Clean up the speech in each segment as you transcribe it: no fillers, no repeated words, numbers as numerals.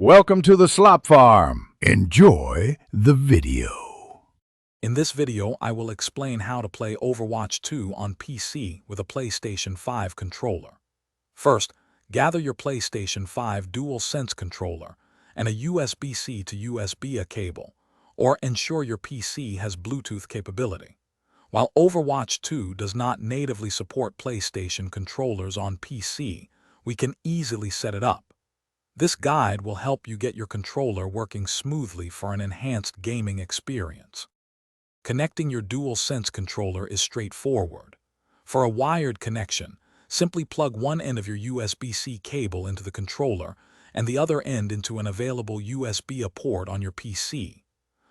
Welcome to the Slop Farm. Enjoy the video. In this video, I will explain how to play Overwatch 2 on PC with a PlayStation 5 controller. First, gather your PlayStation 5 DualSense controller and a USB-C to USB-A cable, or ensure your PC has Bluetooth capability. While Overwatch 2 does not natively support PlayStation controllers on PC, we can easily set it up. This guide will help you get your controller working smoothly for an enhanced gaming experience. Connecting your DualSense controller is straightforward. For a wired connection, simply plug one end of your USB-C cable into the controller and the other end into an available USB-A port on your PC.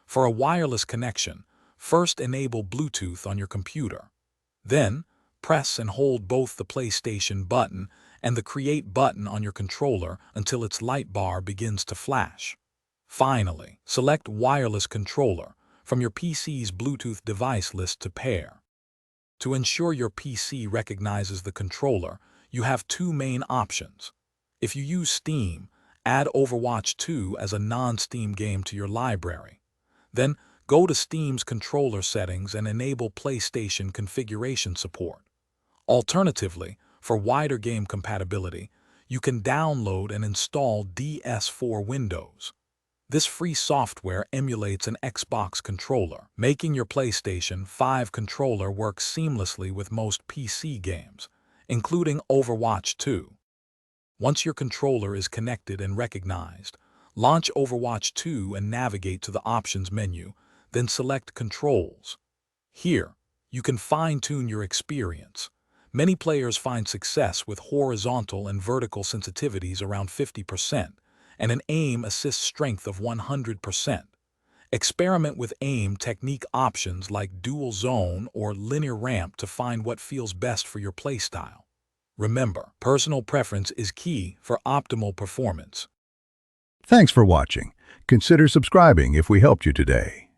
For a wireless connection, first enable Bluetooth on your computer. Then, press and hold both the PlayStation button and the Create button on your controller until its light bar begins to flash. Finally, select Wireless Controller from your PC's Bluetooth device list to pair. To ensure your PC recognizes the controller, you have two main options. If you use Steam, add Overwatch 2 as a non-Steam game to your library. Then, go to Steam's controller settings and enable PlayStation configuration support. Alternatively, for wider game compatibility, you can download and install DS4 Windows. This free software emulates an Xbox controller, making your PlayStation 5 controller work seamlessly with most PC games, including Overwatch 2. Once your controller is connected and recognized, launch Overwatch 2 and navigate to the Options menu, then select Controls. Here, you can fine-tune your experience. Many players find success with horizontal and vertical sensitivities around 50% and an aim assist strength of 100%. Experiment with aim technique options like dual zone or linear ramp to find what feels best for your playstyle. Remember, personal preference is key for optimal performance. Thanks for watching. Consider subscribing if we helped you today.